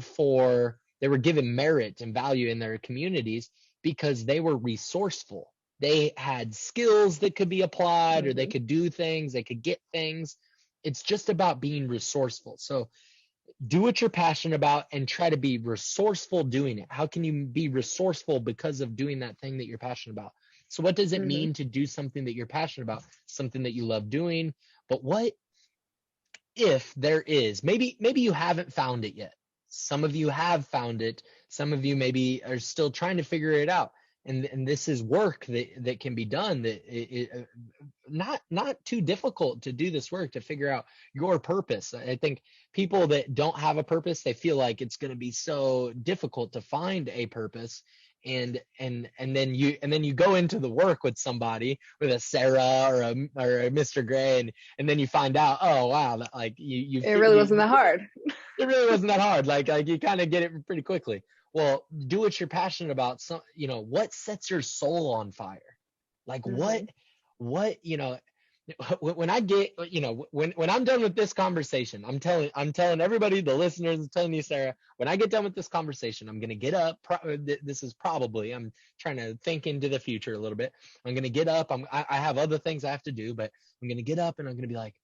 they were given merit and value in their communities because they were resourceful. they had skills that could be applied, or they Mm-hmm. could do things, they could get things. It's just about being resourceful. So do what you're passionate about and try to be resourceful doing it. How can you be resourceful because of doing that thing that you're passionate about? So what does it Mm-hmm. mean to do something that you're passionate about, something that you love doing? But what if there is, maybe you haven't found it yet. Some of you have found it. Some of you maybe are still trying to figure it out. And this is work that can be done, that not too difficult to do this work, to figure out your purpose. I think people that don't have a purpose, they feel like it's going to be so difficult to find a purpose. And then you go into the work with somebody, with a Sarah or a Mr. Gray, and then you find out, oh wow, that, like It really wasn't that hard. it really wasn't that hard. Like you kind of get it pretty quickly. Well, do what you're passionate about. So, what sets your soul on fire? Like Mm-hmm. what, when I get, when I'm done with this conversation, I'm telling everybody, the listeners, I'm telling you, Sarah, when I get done with this conversation, I'm going to get up. This is probably, I'm trying to think into the future a little bit. I'm going to get up. I have other things I have to do, but I'm going to get up and I'm going to be like,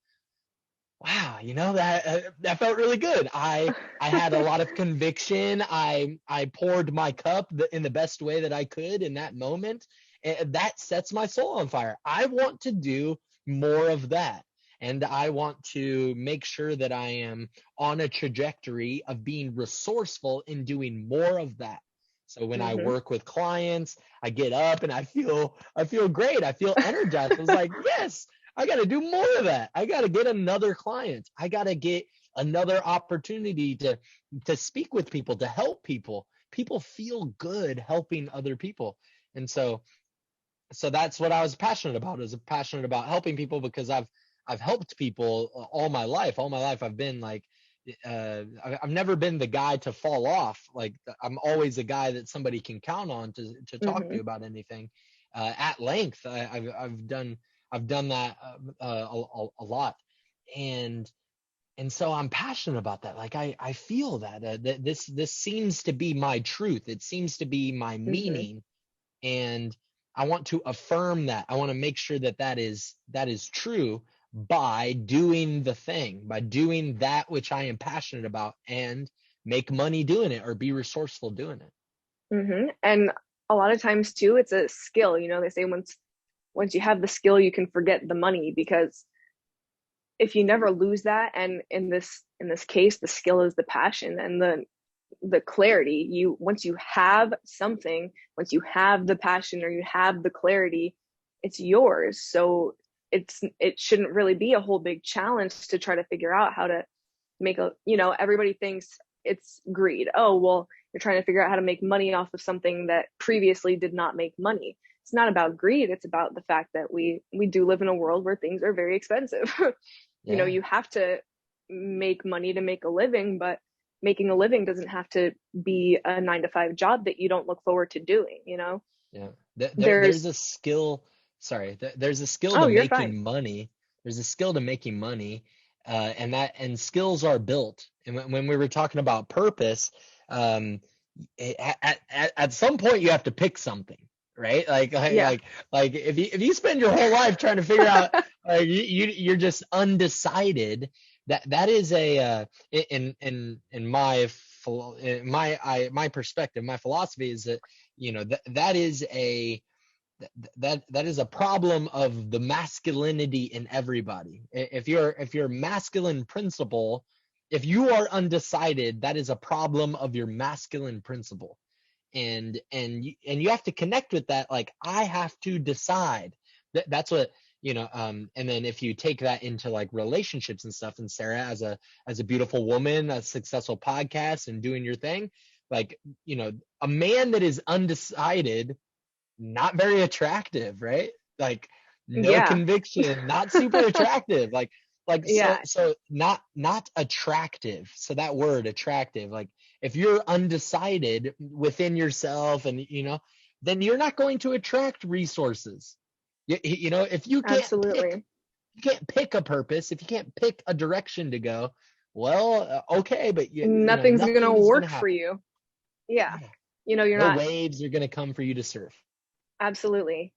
wow, that felt really good. I had a lot of conviction. I poured my cup in the best way that I could in that moment. And that sets my soul on fire. I want to do more of that. And I want to make sure that I am on a trajectory of being resourceful in doing more of that. So when I Mm-hmm. work with clients, I get up and I feel great. I feel energized. I was like, yes, I got to do more of that. I got to get another client. I got to get another opportunity to speak with people, to help people. People feel good helping other people. And so that's what I was passionate about. I was passionate about helping people because I've helped people all my life. All my life I've been like, I've never been the guy to fall off. Like, I'm always a guy that somebody can count on to talk Mm-hmm. to about anything at length. I've done that a lot, and so I'm passionate about that. Like, I feel that this seems to be my truth. It seems to be my Mm-hmm. meaning, and I want to affirm that. I want to make sure that is true by doing the thing, by doing that which I am passionate about, and make money doing it, or be resourceful doing it. Mm-hmm. And a lot of times too, it's a skill. They say once you have the skill, you can forget the money, because if you never lose that, and in this case, the skill is the passion and the clarity. Once you have something, once you have the passion or you have the clarity, it's yours. So it shouldn't really be a whole big challenge to try to figure out how to make everybody thinks it's greed. Oh, well, you're trying to figure out how to make money off of something that previously did not make money. It's not about greed. It's about the fact that we do live in a world where things are very expensive. Yeah, You have to make money to make a living, but making a living doesn't have to be a 9 to 5 job that you don't look forward to doing. yeah. There's There's a skill. Sorry, there's a skill to Oh, you're fine. making money. There's a skill to making money, and skills are built. And when we were talking about purpose, um, at some point you have to pick something, right? Like like Yeah. like like if you spend your whole life trying to figure out, you're just undecided. That is a in my perspective, my philosophy is that, that is a problem of the masculinity in everybody. If you're masculine principle, if you are undecided, that is a problem of your masculine principle. And you have to connect with that. Like, I have to decide. That's what, and then if you take that into like relationships and stuff, and Sarah, as a beautiful woman, a successful podcast, and doing your thing, like, a man that is undecided, not very attractive, right? Like, no Yeah. conviction, not super attractive. Like so Yeah. so not attractive. So that word attractive, like, if you're undecided within yourself, and then you're not going to attract resources. If Absolutely. you can't pick a purpose, if you can't pick a direction to go, well, okay, but Nothing's gonna nothing's going to work for happen. you. Yeah. Yeah. You're No not. waves are going to come for you to surf. Absolutely.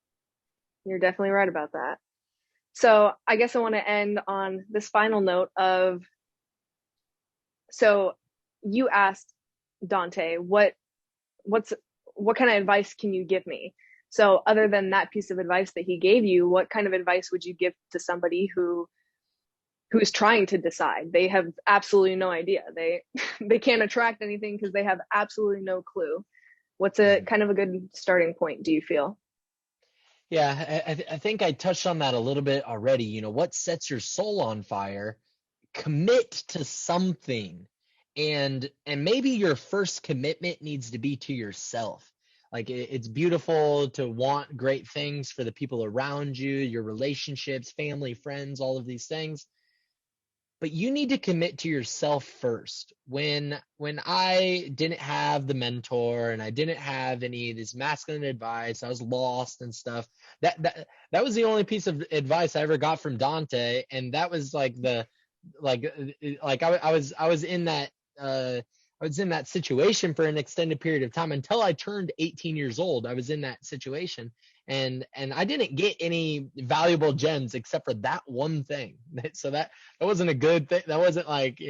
You're definitely right about that. So I guess I want to end on this final note of, so you asked Dante, what's what kind of advice can you give me? So other than that piece of advice that he gave you, what kind of advice would you give to somebody who's trying to decide? They have absolutely no idea. They can't attract anything because they have absolutely no clue. What's a Mhm. kind of a good starting point, do you feel? Yeah, I think I touched on that a little bit already. What sets your soul on fire? Commit to something. And maybe your first commitment needs to be to yourself. Like it's beautiful to want great things for the people around you, your relationships, family, friends, all of these things, but you need to commit to yourself first. When I didn't have the mentor and I didn't have any of this masculine advice, I was lost and stuff. That was the only piece of advice I ever got from Dante, and that was like I was in that uh I was in that situation for an extended period of time until I turned 18 years old. I was in that situation, and I didn't get any valuable gems except for that one thing. So that wasn't a good thing. That wasn't like,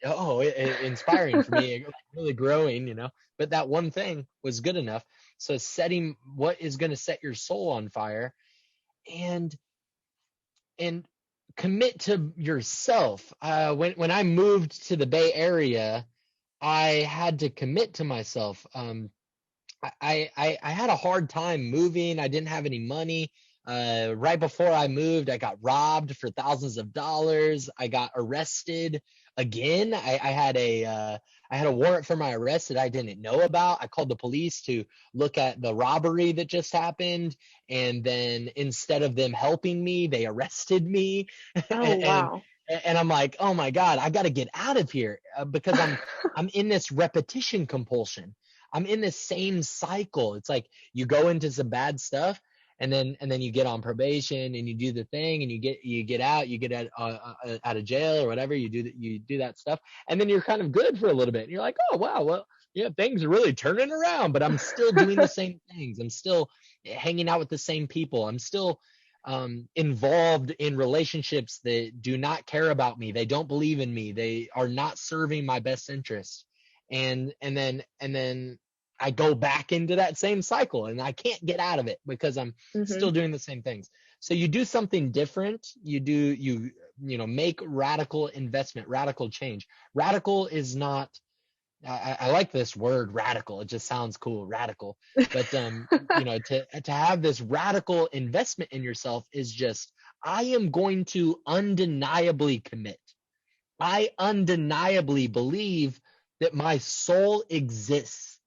inspiring for me, like really growing, but that one thing was good enough. So setting what is going to set your soul on fire, and and commit to yourself. When I moved to the Bay Area, I had to commit to myself. I had a hard time moving. I didn't have any money. Right before I moved, I got robbed for thousands of dollars. I got arrested again. I had a warrant for my arrest that I didn't know about. I called the police to look at the robbery that just happened, and then instead of them helping me, they arrested me. Oh, and wow. and I'm like, oh my God, I got to get out of here because I'm in this repetition compulsion. I'm in this same cycle. It's like you go into some bad stuff, and then you get on probation and you do the thing, and you get out, you get out of jail or whatever. You do that stuff, and then you're kind of good for a little bit. And you're like, oh wow, well, yeah, things are really turning around, but I'm still doing the same things. I'm still hanging out with the same people. I'm still involved in relationships that do not care about me. They don't believe in me. They are not serving my best interest. And then I go back into that same cycle, and I can't get out of it because I'm Hmm. still doing the same things. So you do something different. Make radical investment, radical change. Radical is not, I like this word radical. It just sounds cool, radical. But to have this radical investment in yourself is just, I am going to undeniably commit. I undeniably believe that my soul exists,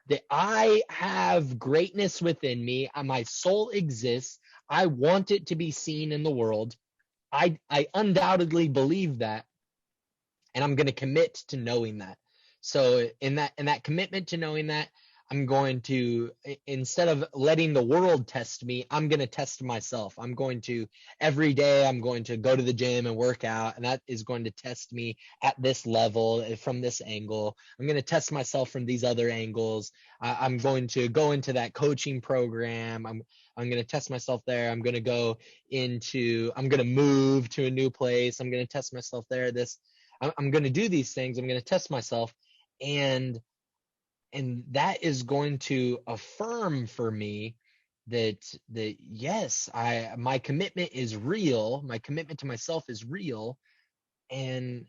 that I have greatness within me. My soul exists. I want it to be seen in the world. I undoubtedly believe that, and I'm going to commit to knowing that. So in that commitment to knowing that, I'm going to, instead of letting the world test me, I'm going to test myself. I'm going to, every day I'm going to go to the gym and work out, and that is going to test me at this level, from this angle. I'm going to test myself from these other angles. I'm going to go into that coaching program. I'm going to test myself there. I'm going to move to a new place. I'm going to test myself there. I'm going to do these things. I'm going to test myself, and that is going to affirm for me that yes, I my commitment is real. My commitment to myself is real, and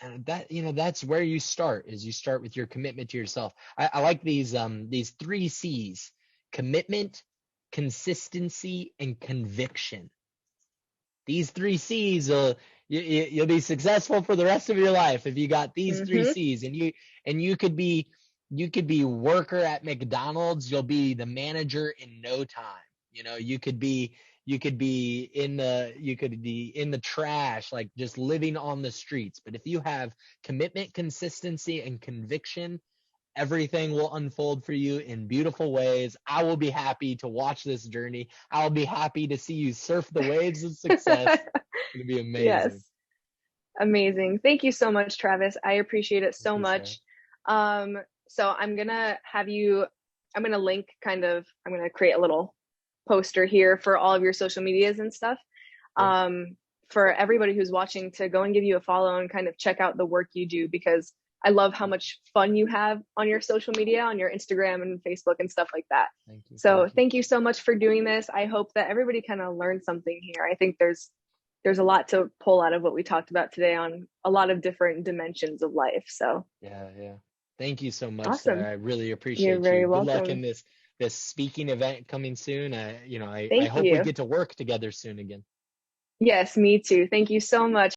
that's where you start. Is you start with your commitment to yourself. I like these three C's: commitment, consistency, and conviction. These three C's, you'll be successful for the rest of your life if you got these three Hmm. C's. And you could be worker at McDonald's. You'll be the manager in no time. You could be in the trash, like just living on the streets. But if you have commitment, consistency, and conviction, everything will unfold for you in beautiful ways. I will be happy to watch this journey. I'll be happy to see you surf the waves of success. It's going to be amazing. Yes. Amazing. Thank you so much, Travis. I appreciate it Thank so you, Sarah. much. So I'm gonna have you, I'm gonna link kind of, I'm gonna create a little poster here for all of your social medias and stuff. For everybody who's watching to go and give you a follow and kind of check out the work you do, because I love how much fun you have on your social media, on your Instagram and Facebook and stuff like that. Thank you. So thank you so much for doing this. I hope that everybody kind of learned something here. I think there's a lot to pull out of what we talked about today on a lot of different dimensions of life. So yeah. Thank you so much, awesome. Sarah. I really You're appreciate very you. Good luck welcome. in this speaking event coming soon. I Thank hope we you. get to work together soon again. Yes, me too. Thank you so much.